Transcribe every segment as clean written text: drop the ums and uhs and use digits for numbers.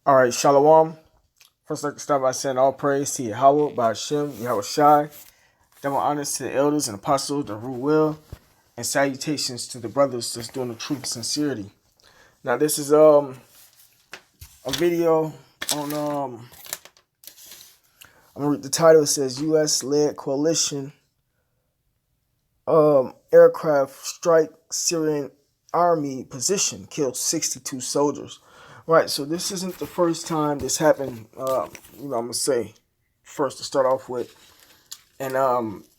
All right, Shalom. First, I'd like to start by saying all praise to Yahweh, by Hashem, Yahweh Shai. Double honors to the elders and apostles, the rule well, and salutations to the brothers that's doing the truth and sincerity. Now, this is a video on I'm gonna read the title. It says U.S. led coalition aircraft strike Syrian army position, killed 62 soldiers. Right, so this isn't the first time this happened. I'm gonna say first to start off with, and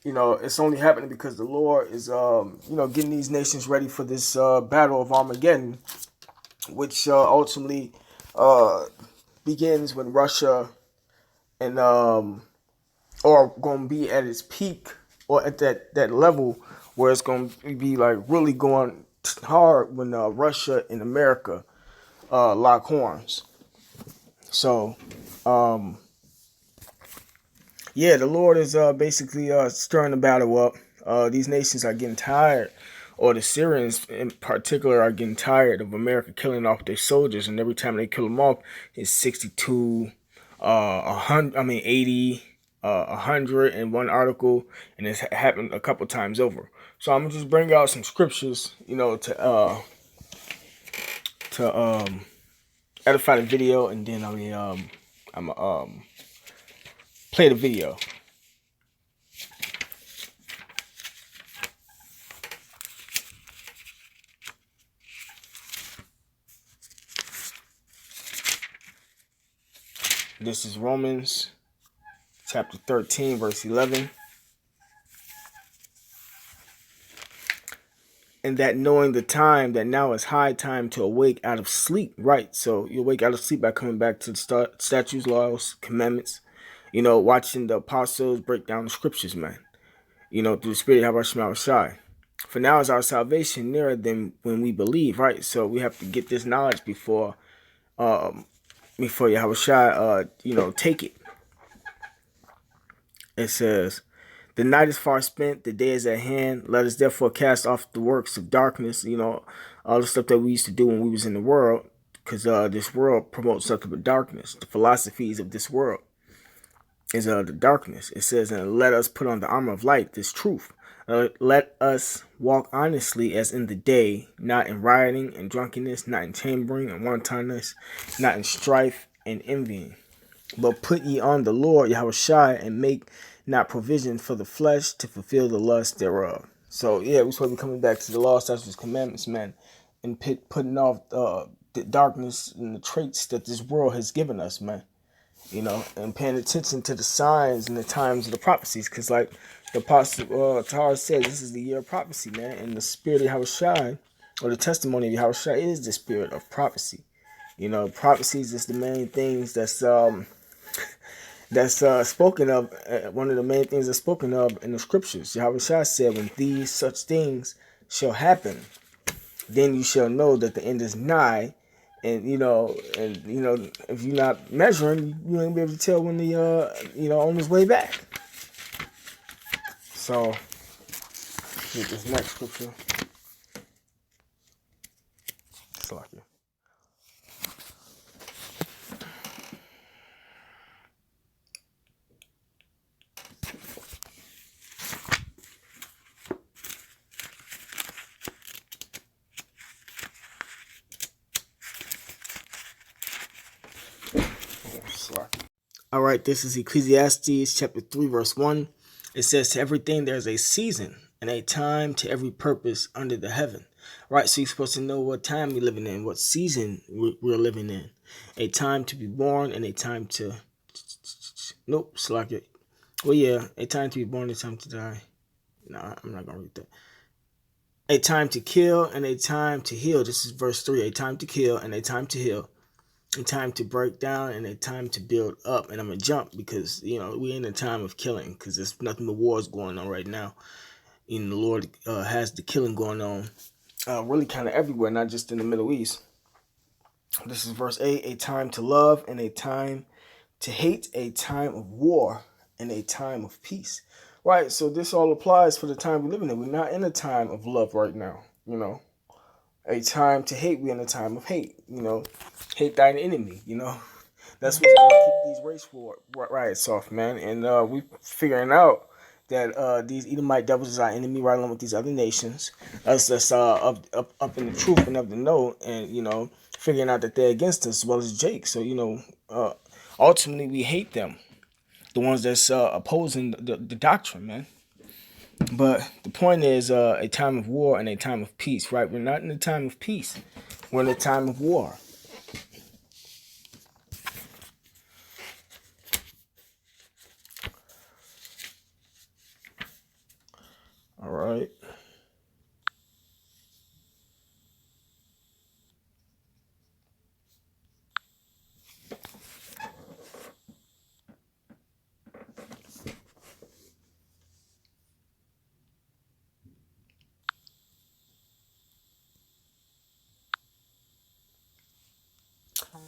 it's only happening because the Lord is getting these nations ready for this battle of Armageddon, which ultimately begins when Russia and or going to be at its peak or at that level where it's going to be like really going hard when Russia and America lock horns. So, yeah, the Lord is basically stirring the battle up. These nations are getting tired, or the Syrians in particular are getting tired of America killing off their soldiers, and every time they kill them off, it's 62, 100. I mean 80, 100 in one article, and it's happened a couple times over. So I'm gonna just bring out some scriptures, to edify the video, and then I'm play the video. This is Romans chapter 13, verse 11. And that knowing the time, that now is high time to awake out of sleep. Right. So you awake out of sleep by coming back to the statutes, laws, commandments, watching the apostles break down the scriptures, man. Through the Spirit of Hashem Shai. For now is our salvation nearer than when we believe, right? So we have to get this knowledge before Yahweh Shai, take it. It says, the night is far spent, the day is at hand. Let us therefore cast off the works of darkness, all the stuff that we used to do when we was in the world, because this world promotes nothing but darkness. The philosophies of this world is the darkness. It says, and let us put on the armor of light, this truth. Let us walk honestly as in the day, not in rioting and drunkenness, not in chambering and wantonness, not in strife and envying. But put ye on the Lord Yahweh Shai, and make not provision for the flesh to fulfill the lust thereof. So yeah, we're supposed to be coming back to the law, statutes, commandments, man, and putting off the darkness and the traits that this world has given us, man. And paying attention to the signs and the times of the prophecies, because like the apostle Tahar says, this is the year of prophecy, man, and the spirit of Yahweh Shai, or the testimony of Yahweh Shai, is the spirit of prophecy. Prophecies is the main things that's spoken of. One of the main things that's spoken of in the scriptures. Yahweh Shai said, when these such things shall happen, then you shall know that the end is nigh. And if you're not measuring, you ain't be able to tell when the on his way back. So get this next scripture. It's like it. All right, this is Ecclesiastes chapter 3, verse 1. It says, to everything there's a season and a time to every purpose under the heaven. Right, so you're supposed to know what time we're living in, what season we're living in. A time to be born and a time to... Nope, slack it. Well, yeah, a time to be born, a time to die. Nah, I'm not going to read that. A time to kill and a time to heal. This is verse 3. A time to kill and a time to heal. A time to break down and a time to build up. And I'm going to jump because, we're in a time of killing because there's nothing but wars going on right now. The Lord has the killing going on really kind of everywhere, not just in the Middle East. This is verse 8. A time to love and a time to hate, a time of war and a time of peace. Right, so this all applies for the time we're living in. We're not in a time of love right now, a time to hate. We're in a time of hate. Hate thine enemy. That's what's gonna keep these race war riots off, man. And we figuring out that these Edomite devils is our enemy, right along with these other nations. Us that's up in the truth and of the know, and figuring out that they're against us as well as Jake. So ultimately we hate them, the ones that's opposing the doctrine, man. But the point is, a time of war and a time of peace, right? We're not in a time of peace. We're in a time of war. All right.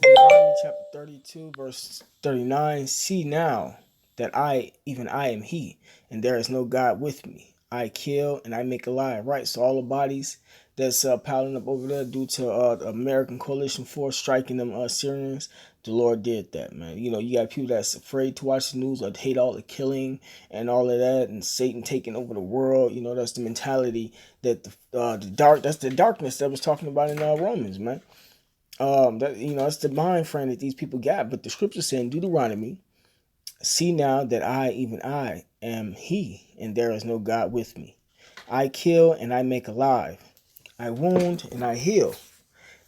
Deuteronomy chapter 32, verse 39. See now that even I am he, and there is no God with me. I kill and I make alive. Right, so all the bodies that's piling up over there due to the American coalition force striking them Syrians, the Lord did that, man. You got people that's afraid to watch the news or hate all the killing and all of that, and Satan taking over the world. That's the mentality that that's the darkness that was talking about in Romans, man. That's the mind frame that these people got. But the scripture said in Deuteronomy, see now that even I am he, and there is no God with me. I kill and I make alive. I wound and I heal.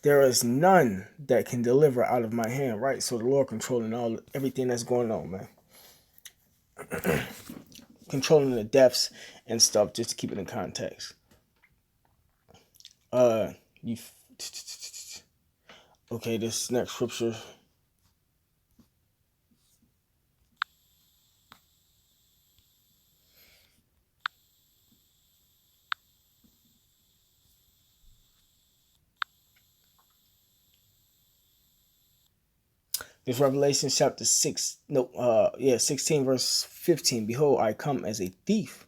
There is none that can deliver out of my hand, right? So the Lord controlling everything that's going on, man. Controlling the deaths and stuff, just to keep it in context. You okay, this next scripture. This Revelation chapter 16 verse 15. Behold, I come as a thief.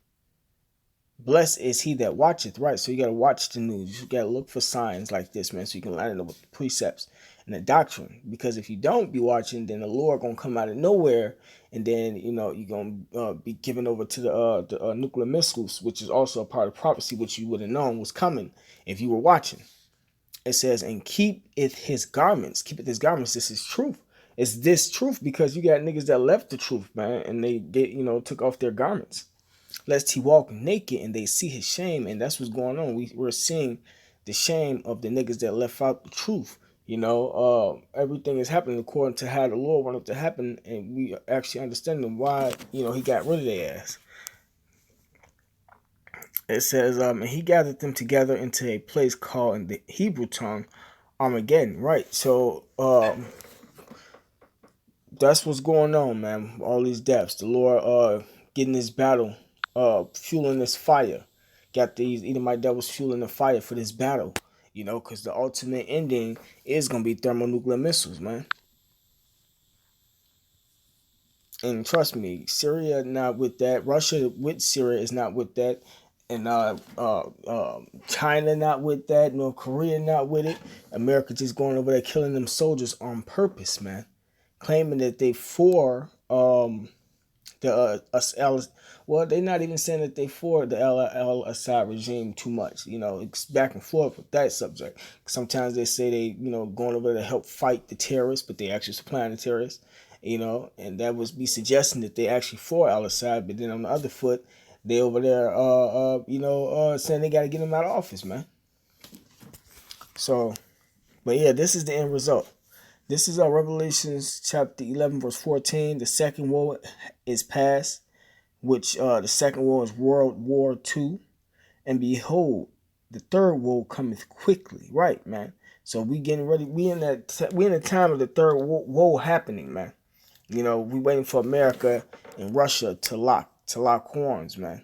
Blessed is he that watcheth, right? So you gotta watch the news. You gotta look for signs like this, man, so you can line it up with the precepts and the doctrine. Because if you don't be watching, then the Lord gonna come out of nowhere, and then you're gonna be given over to the nuclear missiles, which is also a part of prophecy, which you would have known was coming if you were watching. It says, and keepeth his garments. Keepeth his garments. This is truth. It's this truth because you got niggas that left the truth, man, and they took off their garments. Lest he walk naked and they see his shame, and that's what's going on. We're seeing the shame of the niggas that left out the truth. Everything is happening according to how the Lord wanted it to happen, and we actually understanding why he got rid of their ass. It says, and he gathered them together into a place called in the Hebrew tongue Armageddon, right? So that's what's going on, man. All these deaths. The Lord getting this battle, fueling this fire. Got these Edomite devils fueling the fire for this battle. Because the ultimate ending is gonna be thermonuclear missiles, man. And trust me, Syria not with that. Russia with Syria is not with that. And China not with that. North Korea not with it. America just going over there killing them soldiers on purpose, man. Claiming that they for well, they're not even saying that they for the Al-Assad regime too much. It's back and forth with that subject. Sometimes they say they going over there to help fight the terrorists, but they actually supplying the terrorists. And that would be suggesting that they actually for Al-Assad, but then on the other foot, they over there saying they got to get him out of office, man. So, but yeah, this is the end result. This is Revelations chapter 11, verse 14. The second woe is past, which the second woe is World War II. And behold, the third woe cometh quickly. Right, man. So we getting ready. We in the time of the third woe happening, man. We waiting for America and Russia to lock horns, man.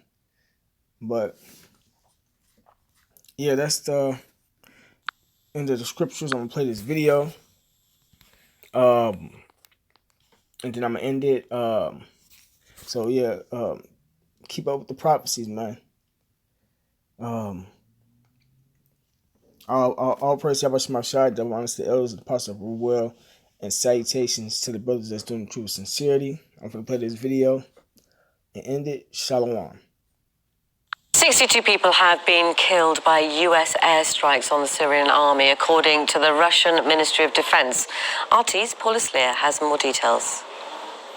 But yeah, that's the end of the scriptures. I'm gonna play this video. And then I'm gonna end it. So yeah, keep up with the prophecies, man. All praise to Yahweh Shemashai, the honest the elders, the apostle of will, and salutations to the brothers that's doing the truth with sincerity. I'm going to play this video and end it. Shalom. 62 people have been killed by U.S. airstrikes on the Syrian army, according to the Russian Ministry of Defense. RT's Paula Sleer has more details.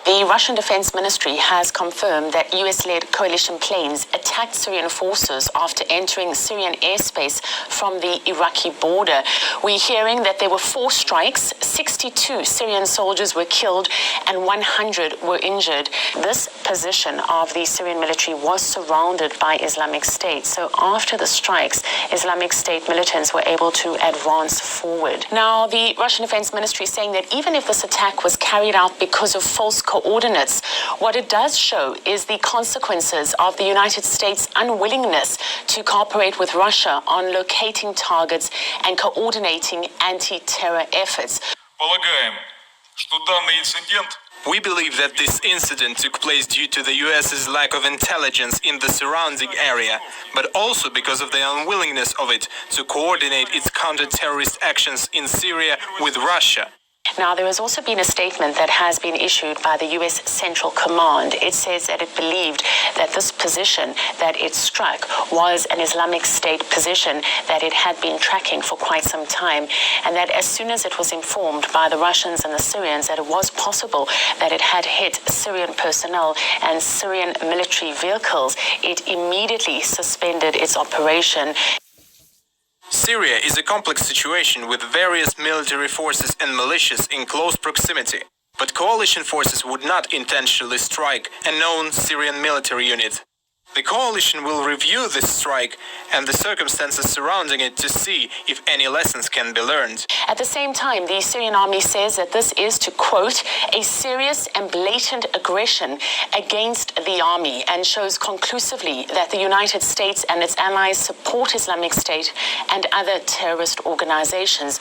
The Russian Defense Ministry has confirmed that US-led coalition planes attacked Syrian forces after entering Syrian airspace from the Iraqi border. We're hearing that there were 4 strikes, 62 Syrian soldiers were killed, and 100 were injured. This position of the Syrian military was surrounded by Islamic State. So after the strikes, Islamic State militants were able to advance forward. Now, the Russian Defense Ministry is saying that even if this attack was carried out because of false coordinates, what it does show is the consequences of the United States' unwillingness to cooperate with Russia on locating targets and coordinating anti-terror efforts. We believe that this incident took place due to the US's lack of intelligence in the surrounding area, but also because of the unwillingness of it to coordinate its counter-terrorist actions in Syria with Russia. Now, there has also been a statement that has been issued by the U.S. Central Command. It says that it believed that this position that it struck was an Islamic State position that it had been tracking for quite some time, and that as soon as it was informed by the Russians and the Syrians that it was possible that it had hit Syrian personnel and Syrian military vehicles, it immediately suspended its operation. Syria is a complex situation with various military forces and militias in close proximity, but coalition forces would not intentionally strike a known Syrian military unit. The coalition will review this strike and the circumstances surrounding it to see if any lessons can be learned. At the same time, the Syrian army says that this is, to quote, a serious and blatant aggression against the army, and shows conclusively that the United States and its allies support Islamic State and other terrorist organizations.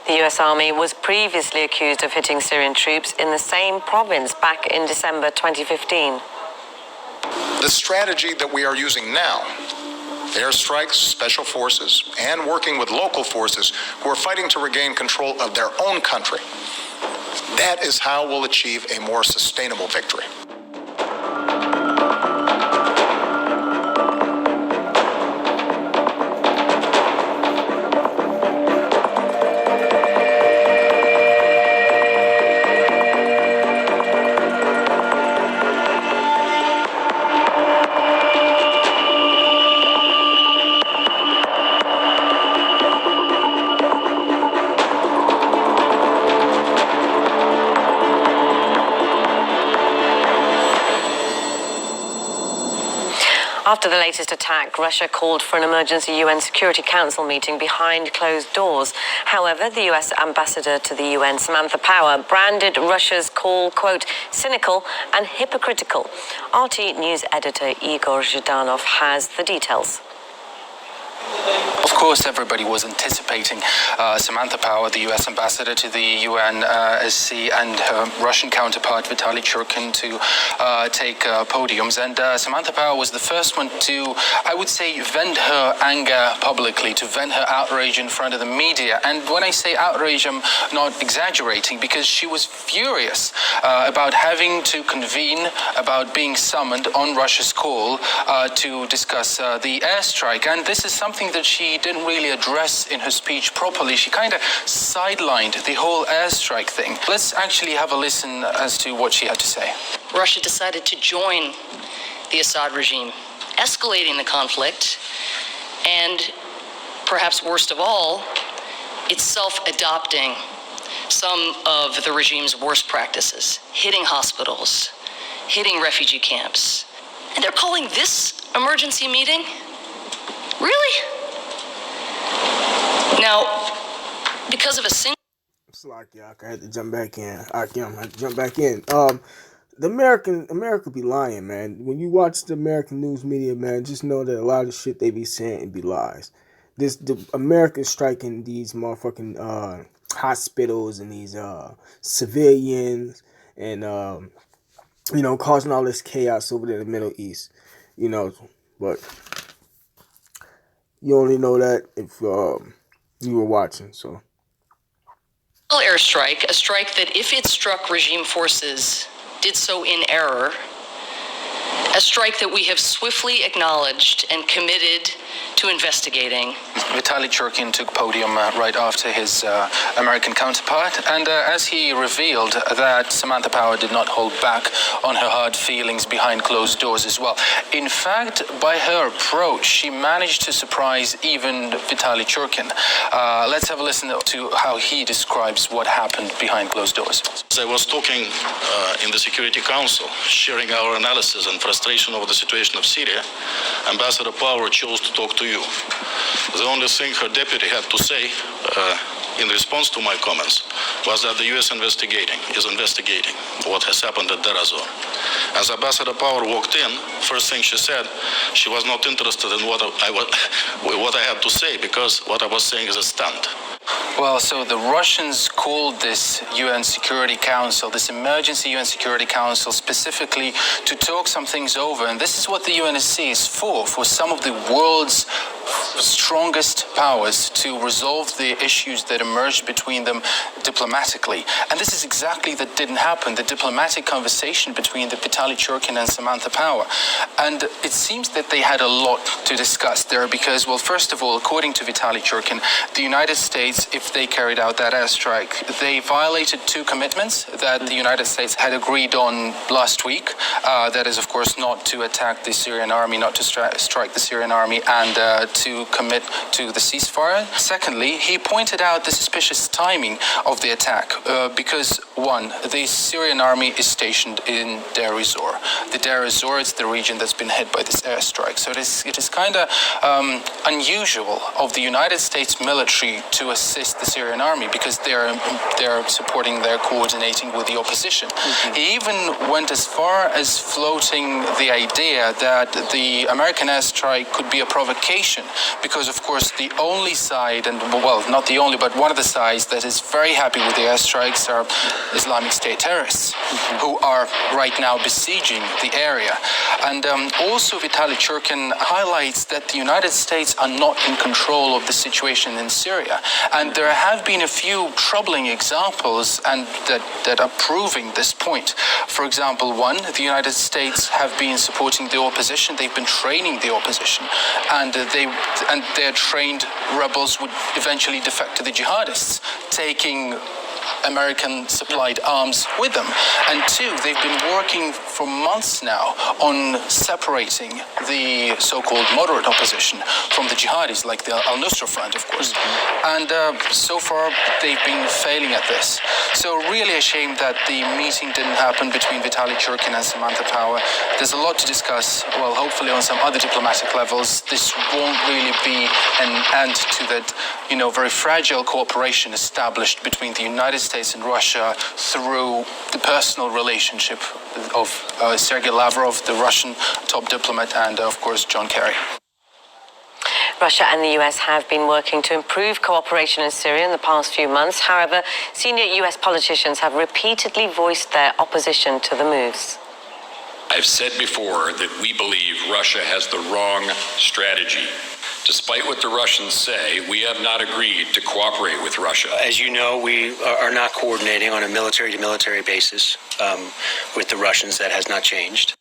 The U.S. Army was previously accused of hitting Syrian troops in the same province back in December 2015. The strategy that we are using now, airstrikes, special forces, and working with local forces who are fighting to regain control of their own country, that is how we'll achieve a more sustainable victory. After the latest attack, Russia called for an emergency UN Security Council meeting behind closed doors. However, the U.S. ambassador to the UN, Samantha Power, branded Russia's call, quote, cynical and hypocritical. RT News editor Igor Zhdanov has the details. Of course, everybody was anticipating Samantha Power, the U.S. ambassador to the UNSC, and her Russian counterpart Vitaly Churkin to take podiums. And Samantha Power was the first one to, I would say, vent her anger publicly, to vent her outrage in front of the media. And when I say outrage, I'm not exaggerating, because she was furious about having to convene, about being summoned on Russia's call to discuss the airstrike. And this is something that she didn't really address in her speech properly. She kind of sidelined the whole airstrike thing. Let's actually have a listen as to what she had to say. Russia decided to join the Assad regime, escalating the conflict, and perhaps worst of all, it's self-adopting some of the regime's worst practices, hitting hospitals, hitting refugee camps. And they're calling this emergency meeting? Really? Now, because of a single... I had to jump back in. I had to jump back in. The America be lying, man. When you watch the American news media, man, just know that a lot of shit they be saying and be lies. The America striking these motherfucking hospitals and these civilians and causing all this chaos over there in the Middle East. But You only know that if you were watching. So. Airstrike, a strike that, if it struck regime forces, did so in error, a strike that we have swiftly acknowledged and committed to investigating. Vitaly Churkin took podium right after his American counterpart, and as he revealed that Samantha Power did not hold back on her hard feelings behind closed doors as well. In fact, by her approach, she managed to surprise even Vitaly Churkin. Let's have a listen to how he describes what happened behind closed doors. I was talking in the Security Council, sharing our analysis and frustration over the situation of Syria. Ambassador Power chose to talk to you. The only thing her deputy had to say in response to my comments was that the U.S. is investigating what has happened at Deir ez-Zor. As Ambassador Power walked in, first thing she said, she was not interested in what I had to say, because what I was saying is a stunt. Well, so the Russians called this UN Security Council, this emergency UN Security Council, specifically to talk some things over. And this is what the UNSC is for some of the world's strongest powers to resolve the issues that emerged between them diplomatically. And this is exactly that didn't happen, the diplomatic conversation between the Vitaly Churkin and Samantha Power. And it seems that they had a lot to discuss there because, well, first of all, according to Vitaly Churkin, the United States, if they carried out that airstrike, they violated two commitments that the United States had agreed on last week. That is, of course, not to attack the Syrian army, not to strike the Syrian army, and to commit to the ceasefire. Secondly, he pointed out the suspicious timing of the attack because, one, the Syrian army is stationed in Deir ez-Zor. The Deir ez-Zor is the region that's been hit by this airstrike. So it is kind of unusual of the United States military to assist the Syrian army because they're supporting, they're coordinating with the opposition. Mm-hmm. He even went as far as floating the idea that the American airstrike could be a provocation because, of course, the only side, and well, not the only, but one of the sides that is very happy with the airstrikes are Islamic State terrorists, mm-hmm. who are right now besieging the area. And also Vitaly Churkin highlights that the United States are not in control of the situation in Syria. And there have been a few troubling examples and that are proving this point. For example, one, the United States have been supporting the opposition. They've been training the opposition. And their trained rebels would eventually defect to the jihadists, taking American-supplied arms with them. And two, they've been working for months now on separating the so-called moderate opposition from the jihadis, like the Al-Nusra Front, of course. And so far, they've been failing at this. So really a shame that the meeting didn't happen between Vitaly Churkin and Samantha Power. There's a lot to discuss. Well, hopefully on some other diplomatic levels, this won't really be an end to that, very fragile cooperation established between the United States and Russia through the personal relationship of Sergei Lavrov, the Russian top diplomat, and of course John Kerry. Russia and the US have been working to improve cooperation in Syria in the past few months. However, senior US politicians have repeatedly voiced their opposition to the moves. I've said before that we believe Russia has the wrong strategy. Despite what the Russians say, we have not agreed to cooperate with Russia. As you know, we are not coordinating on a military-to-military basis with the Russians. That has not changed.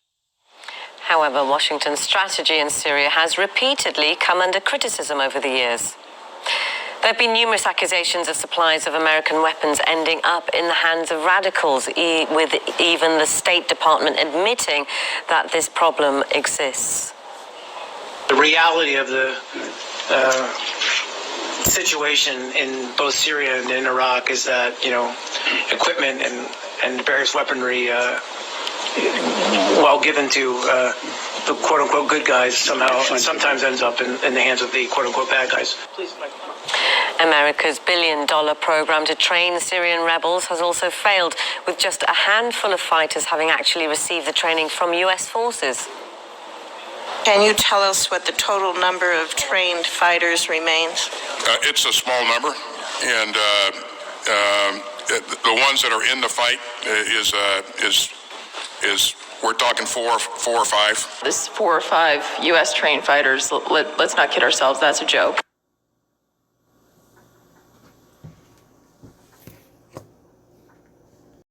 However, Washington's strategy in Syria has repeatedly come under criticism over the years. There have been numerous accusations of supplies of American weapons ending up in the hands of radicals, with even the State Department admitting that this problem exists. The reality of the situation in both Syria and in Iraq is that, equipment and various weaponry, while given to the quote-unquote good guys, sometimes ends up in the hands of the quote-unquote bad guys. America's billion-dollar program to train Syrian rebels has also failed, with just a handful of fighters having actually received the training from US forces. Can you tell us what the total number of trained fighters remains? It's a small number, and the ones that are in the fight is we're talking four or five. This 4 or 5 U.S. trained fighters, let's not kid ourselves, that's a joke.